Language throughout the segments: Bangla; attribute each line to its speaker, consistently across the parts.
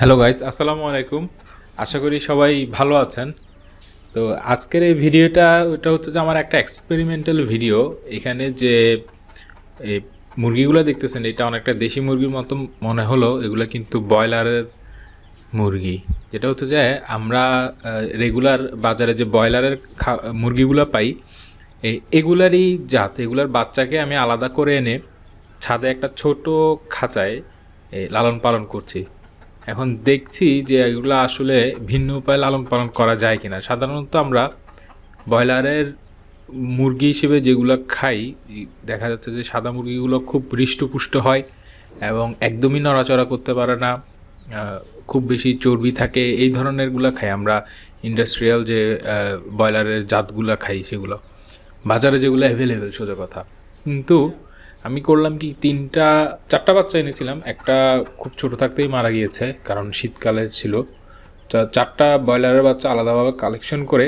Speaker 1: হ্যালো গাইজ, আসসালামু আলাইকুম। আশা করি সবাই ভালো আছেন। তো আজকের এই ভিডিওটা ওটা হচ্ছে যে আমার একটা এক্সপেরিমেন্টাল ভিডিও। এখানে যে এই মুরগিগুলো দেখতেছেন, এটা অনেকটা দেশি মুরগির মতো মনে হলো। এগুলো কিন্তু ব্রয়লারের মুরগি। যেটা হচ্ছে যে আমরা রেগুলার বাজারে যে ব্রয়লারের মুরগিগুলো পাই, এগুলারই জাত। এগুলার বাচ্চাকে আমি আলাদা করে এনে ছাদে একটা ছোট খাঁচায় লালন পালন করছি। এখন দেখছি যে এগুলো আসলে ভিন্ন উপায়ে লালন পালন করা যায় কিনা। সাধারণত আমরা ব্রয়লারের মুরগি হিসেবে যেগুলো খাই, দেখা যাচ্ছে যে সাদা মুরগিগুলো খুব হৃষ্টপুষ্ট হয় এবং একদমই নড়াচড়া করতে পারে না, খুব বেশি চর্বি থাকে। এই ধরনেরগুলো খাই আমরা। ইন্ডাস্ট্রিয়াল যে ব্রয়লারের জাতগুলো খাই সেগুলো বাজারে যেগুলো অ্যাভেলেবেল, সোজা কথা। কিন্তু আমি করলাম কি, চারটা বাচ্চা এনেছিলাম। একটা খুব ছোট থাকতেই মারা গিয়েছে, কারণ শীতকালে ছিল। চারটা ব্রয়লারের বাচ্চা আলাদাভাবে কালেকশন করে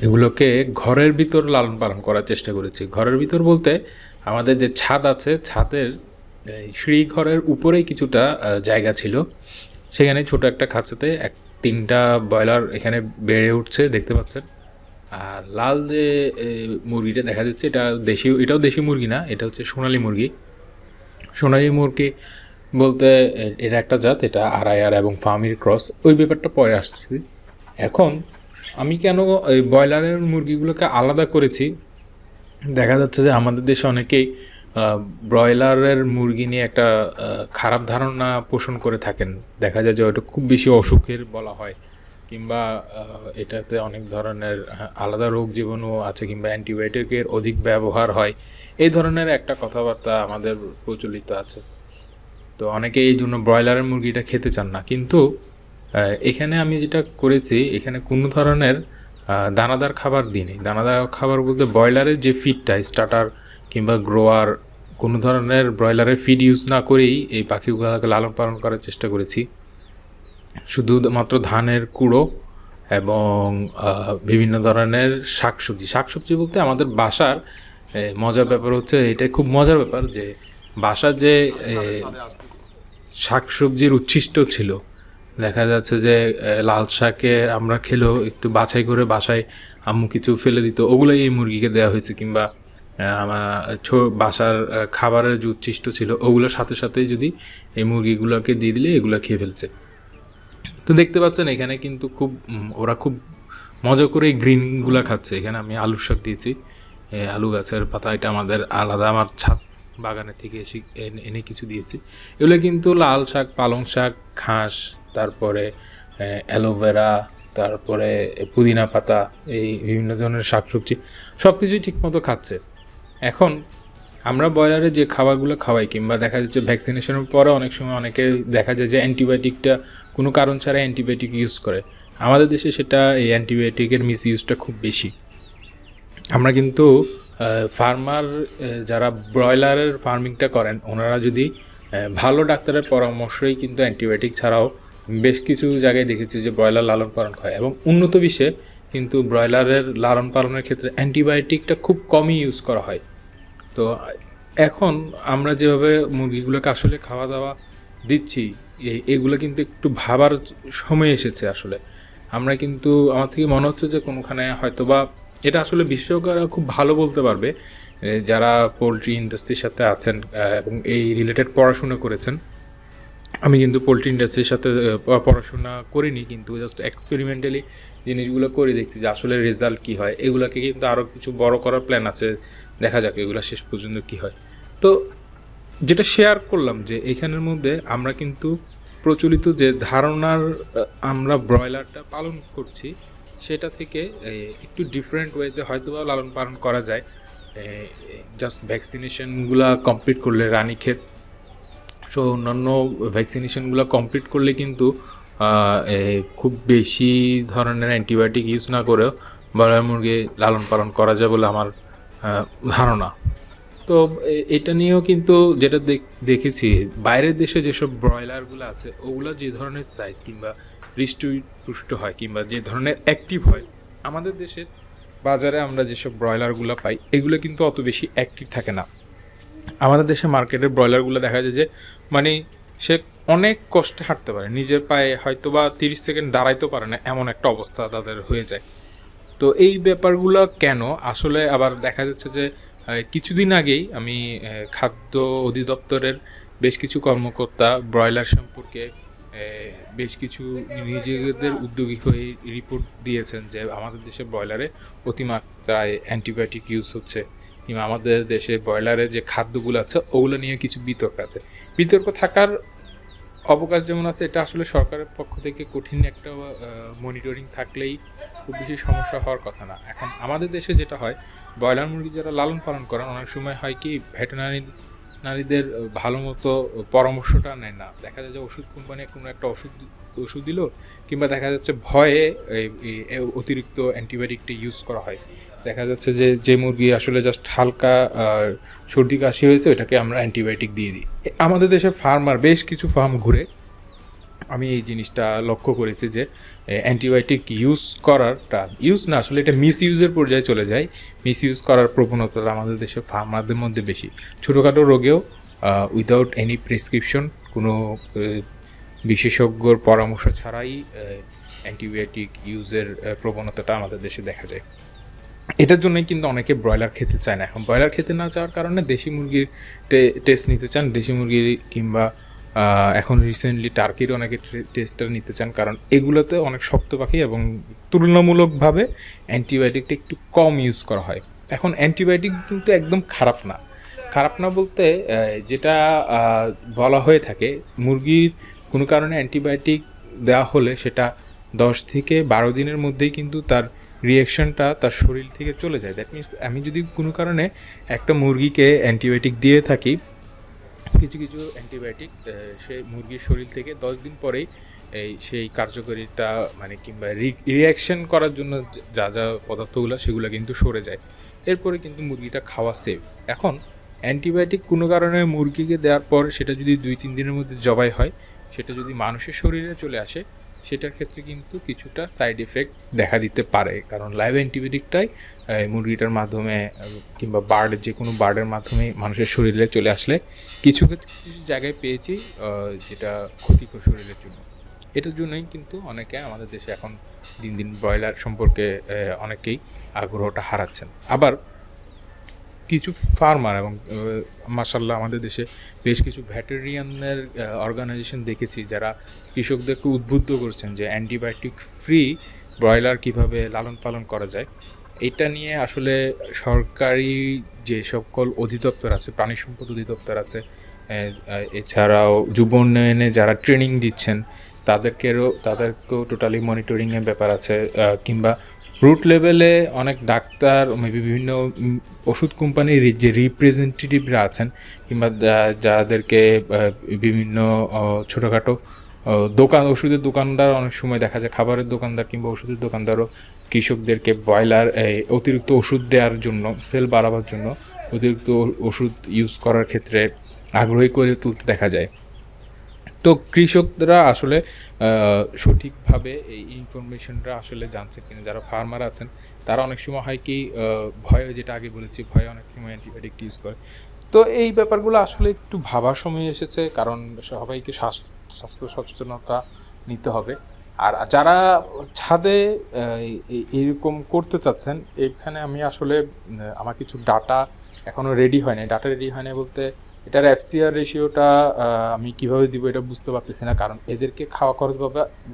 Speaker 1: এগুলোকে ঘরের ভিতর লালন পালন করার চেষ্টা করেছি। ঘরের ভিতর বলতে আমাদের যে ছাদ আছে, ছাদের সিঁড়ি ঘরের উপরেই কিছুটা জায়গা ছিল। সেখানে ছোট একটা খাঁচাতে তিনটা ব্রয়লার এখানে বেড়ে উঠছে, দেখতে পাচ্ছেন। আর লাল যে মুরগিটা দেখা যাচ্ছে, এটাও দেশি মুরগি না, এটা হচ্ছে সোনালী মুরগি। সোনালী মুরগি বলতে এটা একটা জাত, এটা আড়াইয়ার এবং ফার্মির ক্রস। ওই ব্যাপারটা পরে আসছি। এখন আমি কেন এই ব্রয়লারের মুরগিগুলোকে আলাদা করেছি, দেখা যাচ্ছে যে আমাদের দেশে অনেকেই ব্রয়লারের মুরগি নিয়ে একটা খারাপ ধারণা পোষণ করে থাকেন। দেখা যায় যে ওটা খুব বেশি অসুখের বলা হয়, কিংবা এটাতে অনেক ধরনের আলাদা রোগ জীবাণু আছে, কিংবা অ্যান্টিবায়োটিকের অধিক ব্যবহার হয়। এই ধরনের একটা কথাবার্তা আমাদের প্রচলিত আছে। তো অনেকে এই জন্য ব্রয়লারের মুরগিটা খেতে চান না। কিন্তু এখানে আমি যেটা করেছি, এখানে কোনো ধরনের দানাদার খাবার দিইনি। দানাদার খাবার বলতে ব্রয়লারের যে ফিডটা, স্টার্টার কিংবা গ্রোয়ার, কোনো ধরনের ব্রয়লারের ফিড ইউজ না করেই এই পাখিগুলোকে লালন পালন করার চেষ্টা করেছি। শুধুমাত্র ধানের কুড়ো এবং বিভিন্ন ধরনের শাকসবজি বলতে আমাদের বাসার মজার ব্যাপার হচ্ছে, এটা খুব মজার ব্যাপার যে বাসার যে শাকসবজির উচ্ছিষ্ট ছিল, দেখা যাচ্ছে যে লাল শাকে আমরা খেলেও একটু বাছাই করে বাসায় আম্মু কিছু ফেলে দিত, ওগুলোই এই মুরগিকে দেওয়া হয়েছে। কিংবা আমার বাসার খাবারের যে উচ্ছিষ্ট ছিল, ওগুলোর সাথে সাথেই যদি এই মুরগিগুলোকে দিয়ে দিলে এগুলো খেয়ে ফেলছে। তো দেখতে পাচ্ছেন এখানে কিন্তু ওরা খুব মজা করে এই গ্রিনগুলো খাচ্ছে। এখানে আমি আলুর শাক দিয়েছি, আলু গাছের পাতা, এটা আমাদের আলাদা আমার ছাদ বাগানের থেকে এনে কিছু দিয়েছি। এগুলো কিন্তু লাল শাক, পালং শাক, ঘাস, তারপরে অ্যালোভেরা, তারপরে পুদিনা পাতা, এই বিভিন্ন ধরনের শাকসবজি সব কিছুই ঠিকমতো খাচ্ছে। এখন আমরা ব্রয়লারে যে খাবারগুলো খাওয়াই, কিংবা দেখা যাচ্ছে ভ্যাকসিনেশনের পরে অনেক সময় অনেকে দেখা যায় যে অ্যান্টিবায়োটিকটা কোনো কারণ ছাড়া অ্যান্টিবায়োটিক ইউজ করে। আমাদের দেশে সেটা, এই অ্যান্টিবায়োটিকের মিস ইউজটা খুব বেশি। আমরা কিন্তু ফার্মার যারা ব্রয়লারের ফার্মিংটা করেন, ওনারা যদি ভালো ডাক্তারের পরামর্শই কিন্তু অ্যান্টিবায়োটিক ছাড়াও বেশ কিছু জায়গায় দেখেছি যে ব্রয়লার লালন পালন হয়, এবং উন্নত বিশ্বে কিন্তু ব্রয়লারের লালন পালনের ক্ষেত্রে অ্যান্টিবায়োটিকটা খুব কমই ইউজ করা হয়। তো এখন আমরা যেভাবে মুরগিগুলোকে আসলে খাওয়া দাওয়া দিচ্ছি, এগুলো কিন্তু একটু ভাবার সময় এসেছে। আসলে আমরা কিন্তু, আমার থেকে মনে হচ্ছে যে কোনোখানে হয়তোবা, এটা আসলে বিশেষজ্ঞরা খুব ভালো বলতে পারবে যারা পোলট্রি ইন্ডাস্ট্রির সাথে আছেন এবং এই রিলেটেড পড়াশোনা করেছেন। আমি কিন্তু পোলট্রি ইন্ডাস্ট্রির সাথে পড়াশোনা করিনি, কিন্তু জাস্ট এক্সপেরিমেন্টালি জিনিসগুলো করে দেখছি যে আসলে রেজাল্ট কী হয়। এগুলোকে কিন্তু আরও কিছু বড় করার প্ল্যান আছে, দেখা যাক এগুলো শেষ পর্যন্ত কী হয়। তো যেটা শেয়ার করলাম যে এখানের মধ্যে আমরা কিন্তু প্রচলিত যে ধারণার আমরা ব্রয়লারটা পালন করছি, সেটা থেকে একটু ডিফারেন্ট ওয়েতে হয়তো বা লালন পালন করা যায়। জাস্ট ভ্যাকসিনেশনগুলো কমপ্লিট করলে, রানীক্ষেত সো অন্যান্য ভ্যাকসিনেশনগুলো কমপ্লিট করলে কিন্তু খুব বেশি ধরনের অ্যান্টিবায়োটিক ইউজ না করেও ব্রয়লার মুরগি লালন পালন করা যায় বলে আমার ধারণা। তো এটা নিয়েও কিন্তু যেটা দেখেছি, বাইরের দেশে যেসব ব্রয়লারগুলো আছে, ওগুলো যে ধরনের সাইজ কিংবা হৃষ্টপুষ্ট হয়, কিংবা যে ধরনের অ্যাক্টিভ হয়, আমাদের দেশের বাজারে আমরা যেসব ব্রয়লারগুলো পাই, এগুলো কিন্তু অত বেশি অ্যাক্টিভ থাকে না। আমাদের দেশে মার্কেটের ব্রয়লারগুলো দেখা যায় যে মানে সে অনেক কষ্টে হাঁটতে পারে, নিজের পায়ে হয়তো বা 30 সেকেন্ড দাঁড়াইতে পারে না, এমন একটা অবস্থা তাদের হয়ে যায়। তো এই ব্যাপারগুলো কেন আসলে আবার দেখা যাচ্ছে যে কিছুদিন আগেই আমি খাদ্য অধিদপ্তরের বেশ কিছু কর্মকর্তা ব্রয়লার সম্পর্কে বেশ কিছু নিজেদের উদ্যোগী হয়ে রিপোর্ট দিয়েছেন যে আমাদের দেশে ব্রয়লারে অতিমাত্রায় অ্যান্টিবায়োটিক ইউজ হচ্ছে, কিংবা আমাদের দেশে ব্রয়লারের যে খাদ্যগুলো আছে ওগুলো নিয়ে কিছু বিতর্ক আছে। বিতর্ক থাকার অবকাশ যেমন আছে, এটা আসলে সরকারের পক্ষ থেকে কঠিন একটা মনিটরিং থাকলেই খুব বেশি সমস্যা হওয়ার কথা না। এখন আমাদের দেশে যেটা হয়, ব্রয়লার মুরগি যারা লালন পালন করেন অনেক সময় হয় কি ভেটেরিনারিদের ভালো মতো পরামর্শটা নেয় না। দেখা যায় যে ওষুধ কোম্পানি কোনো একটা ওষুধ দিল, কিংবা দেখা যাচ্ছে ভয়ে অতিরিক্ত অ্যান্টিবায়োটিকটা ইউজ করা হয়। দেখা যাচ্ছে যে যে মুরগি আসলে জাস্ট হালকা সর্দি কাশি হয়েছে ওইটাকে আমরা অ্যান্টিবায়োটিক দিয়ে দিই। আমাদের দেশে ফার্মার বেশ কিছু ফার্ম ঘুরে আমি এই জিনিসটা লক্ষ্য করেছি যে অ্যান্টিবায়োটিক ইউজ না, আসলে এটা মিস ইউজের পর্যায়ে চলে যায়। মিস ইউজ করার প্রবণতাটা আমাদের দেশে ফার্মারদের মধ্যে বেশি। ছোটোখাটো রোগেও উইদাউট এনি প্রেসক্রিপশন, কোনো বিশেষজ্ঞর পরামর্শ ছাড়াই অ্যান্টিবায়োটিক ইউজের প্রবণতাটা আমাদের দেশে দেখা যায়। এটার জন্যই কিন্তু অনেকে ব্রয়লার খেতে চায় না। এখন ব্রয়লার খেতে না চাওয়ার কারণে দেশি মুরগির টেস্ট নিতে চান, দেশি মুরগির কিংবা এখন রিসেন্টলি টার্কির অনেকে টেস্টটা নিতে চান, কারণ এগুলোতে অনেক শক্ত পাখি এবং তুলনামূলকভাবে অ্যান্টিবায়োটিকটা একটু কম ইউজ করা হয়। এখন অ্যান্টিবায়োটিক কিন্তু একদম খারাপ না। খারাপ না বলতে যেটা বলা হয়ে থাকে, মুরগির কোনো কারণে অ্যান্টিবায়োটিক দেওয়া হলে সেটা 10 থেকে 12 দিনের মধ্যেই কিন্তু তার রিয়াকশনটা তার শরীর থেকে চলে যায়। দ্যাট মিনস আমি যদি কোনো কারণে একটা মুরগিকে অ্যান্টিবায়োটিক দিয়ে থাকি, কিছু কিছু অ্যান্টিবায়োটিক সেই মুরগির শরীর থেকে 10 দিন পরেই সেই কার্যকারিতা মানে কিংবা রিয়াকশন করার জন্য যা যা পদার্থগুলো সেগুলো কিন্তু সরে যায়। এরপরে কিন্তু মুরগিটা খাওয়া সেফ। এখন অ্যান্টিবায়োটিক কোনো কারণে মুরগিকে দেওয়ার পর সেটা যদি 2-3 দিনের মধ্যে জবাই হয়, সেটা যদি মানুষের শরীরে চলে আসে, সেটার ক্ষেত্রে কিন্তু কিছুটা সাইড এফেক্ট দেখা দিতে পারে। কারণ লাইভ অ্যান্টিবায়োটিকটাই মুরগিটার মাধ্যমে কিংবা যে কোনো বার্ডের মাধ্যমে মানুষের শরীরে চলে আসলে কিছু কিছু জায়গায় পেয়েছি যেটা ক্ষতিকর শরীরের জন্য। এটার জন্যই কিন্তু অনেকে আমাদের দেশে এখন দিন দিন ব্রয়লার সম্পর্কে অনেকেই আগ্রহটা হারাচ্ছেন। আবার কিছু ফার্মার এবং মাশাআল্লাহ আমাদের দেশে বেশ কিছু ভেটেরিয়ানের অর্গানাইজেশন দেখেছি যারা কৃষকদেরকে উদ্বুদ্ধ করছেন যে অ্যান্টিবায়োটিক ফ্রি ব্রয়লার কিভাবে লালন পালন করা যায়। এটা নিয়ে আসলে সরকারি যে সকল অধিদপ্তর আছে, প্রাণী সম্পদ অধিদপ্তর আছে, এছাড়াও যুব উন্নয়নে যারা ট্রেনিং দিচ্ছেন তাদেরকেও টোটালি মনিটরিংয়ের ব্যাপার আছে, কিংবা রুট লেভেলে অনেক ডাক্তার বিভিন্ন ওষুধ কোম্পানির যে রিপ্রেজেন্টেটিভরা আছেন, কিংবা যাদেরকে বিভিন্ন ছোটোখাটো ওষুধের দোকানদার, অনেক সময় দেখা যায় খাবারের দোকানদার কিংবা ওষুধের দোকানদারও কৃষকদেরকে ব্রয়লার অতিরিক্ত ওষুধ দেওয়ার জন্য, সেল বাড়াবার জন্য অতিরিক্ত ওষুধ ইউজ করার ক্ষেত্রে আগ্রহী করে তুলতে দেখা যায়। তো কৃষকরা আসলে সঠিকভাবে এই ইনফরমেশনটা আসলে জানছে কিনা, যারা ফার্মার আছেন তারা অনেক সময় হয় কি ভয়ে, যেটা আগে বলেছি, ভয়ে অনেক সময় অ্যান্টিবায়োটিক ইউজ করে। তো এই ব্যাপারগুলো আসলে একটু ভাবার সময় এসেছে, কারণ সবাইকে স্বাস্থ্য সচেতনতা নিতে হবে। আর যারা ছাদে এইরকম করতে চাচ্ছেন, এখানে আমি আসলে আমার কিছু ডাটা এখনও রেডি হয় নাই। ডাটা রেডি হয় না বলতে এটার FCR রেশিওটা আমি কীভাবে দিব এটা বুঝতে পারতেছি না, কারণ এদেরকে খাওয়া খরচ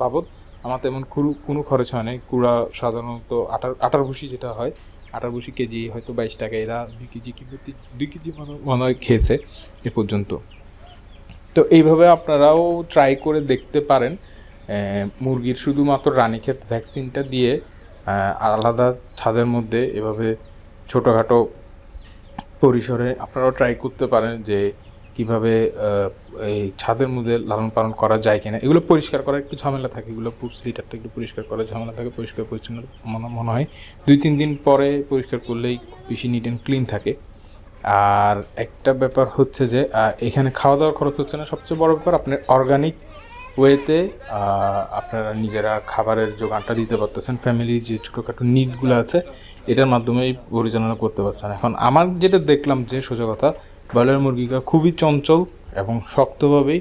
Speaker 1: বাবদ আমার তেমন কোনো খরচ হয় না। কুড়া সাধারণত আটার ভুসি যেটা হয়, আটার ভুসি কেজি হয়তো 22 টাকা, এরা 2 কেজি কিংবা 2 কেজি মনে হয় খেয়েছে এ পর্যন্ত। তো এইভাবে আপনারাও ট্রাই করে দেখতে পারেন। মুরগির শুধুমাত্র রানীক্ষেত ভ্যাকসিনটা দিয়ে আলাদা ছাদের মধ্যে এভাবে ছোটোখাটো পরিসরে আপনারাও ট্রাই করতে পারেন যে কীভাবে এই ছাদের মধ্যে লালন পালন করা যায় কিনা। এগুলো পরিষ্কার করার একটু ঝামেলা থাকে, এগুলো পুপস লিটারটা একটু পরিষ্কার করার ঝামেলা থাকে। পরিষ্কার পরিচ্ছন্ন মনে হয় 2-3 দিন পরে পরিষ্কার করলেই খুব বেশি নিট অ্যান্ড ক্লিন থাকে। আর একটা ব্যাপার হচ্ছে যে এখানে খাওয়া দাওয়ার খরচ হচ্ছে না। সবচেয়ে বড় ব্যাপার, আপনার অর্গানিক ওয়েতে আপনারা নিজেরা খাবারের যোগানটা দিতে পারতেছেন। ফ্যামিলির যে ছোটোখাটো নিডগুলো আছে এটার মাধ্যমেই পরিচালনা করতে পারছেন। এখন আমার যেটা দেখলাম যে সোজা কথা, ব্রয়লার মুরগিটা খুবই চঞ্চল এবং শক্তভাবেই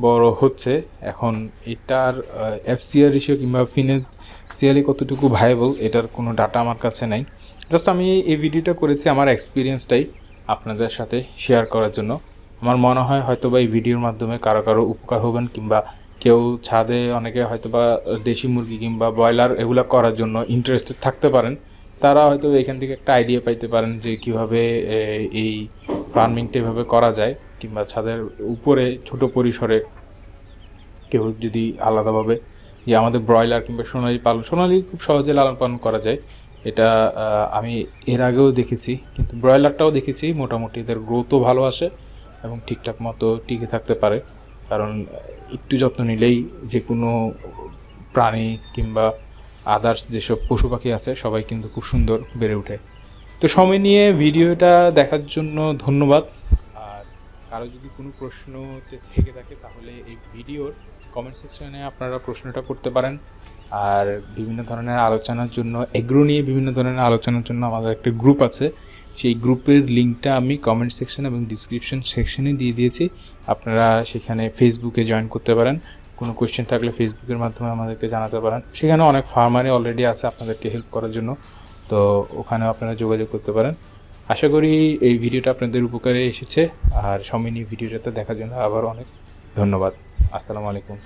Speaker 1: বড় হচ্ছে। এখন এটার এফসিআর রেশিও কিংবা ফিনান্সিয়ালি কতটুকু ভায়াবল এটার কোনো ডাটা আমার কাছে নাই। জাস্ট আমি এই ভিডিওটা করেছি আমার এক্সপিরিয়েন্সটাই আপনাদের সাথে শেয়ার করার জন্য। আমার মনে হয় হয়তোবা এই ভিডিওর মাধ্যমে কারো উপকার হবেন, কিংবা কেউ ছাদে অনেকে হয়তোবা দেশি মুরগি কিংবা ব্রয়লার এগুলো করার জন্য ইন্টারেস্টেড থাকতে পারেন। তারা হয়তো এখান থেকে একটা আইডিয়া পাইতে পারেন যে কীভাবে এই ফার্মিংটা এভাবে করা যায়, কিংবা ছাদের উপরে ছোট পরিসরে কেউ যদি আলাদাভাবে যে আমাদের ব্রয়লার কিংবা সোনালি খুব সহজে লালন পালন করা যায়। এটা আমি এর আগেও দেখেছি, কিন্তু ব্রয়লারটাও দেখেছি মোটামুটি এদের গ্রোথও ভালো আসে এবং ঠিকঠাক মতো টিকে থাকতে পারে। কারণ একটু যত্ন নিলেই যে কোনো প্রাণী কিংবা আদার্স যেসব পশু পাখি আছে সবাই কিন্তু খুব সুন্দর বেড়ে ওঠে। তো সময় নিয়ে ভিডিওটা দেখার জন্য ধন্যবাদ। আর কারো যদি কোনো প্রশ্ন থেকে থাকে তাহলে এই ভিডিওর কমেন্ট সেকশনে আপনারা প্রশ্নটা করতে পারেন। আর বিভিন্ন ধরনের আলোচনার জন্য এগ্রো নিয়ে বিভিন্ন ধরনের আলোচনার জন্য আমাদের একটা গ্রুপ আছে, সেই গ্রুপের লিঙ্কটা আমি কমেন্ট সেকশন এবং ডিসক্রিপশন সেকশনে দিয়ে দিয়েছি। আপনারা সেখানে ফেসবুকে জয়েন করতে পারেন। কোনো কোয়েশ্চেন থাকলে ফেসবুকের মাধ্যমে আমাদেরকে জানাতে পারেন। সেখানে অনেক ফার্মারই অলরেডি আছে আপনাদেরকে হেল্প করার জন্য, তো ওখানেও আপনারা যোগাযোগ করতে পারেন। আশা করি এই ভিডিওটা আপনাদের উপকারে এসেছে। আর সময় নিয়ে ভিডিওটাতে দেখার জন্য আবার অনেক ধন্যবাদ। আসসালামু আলাইকুম।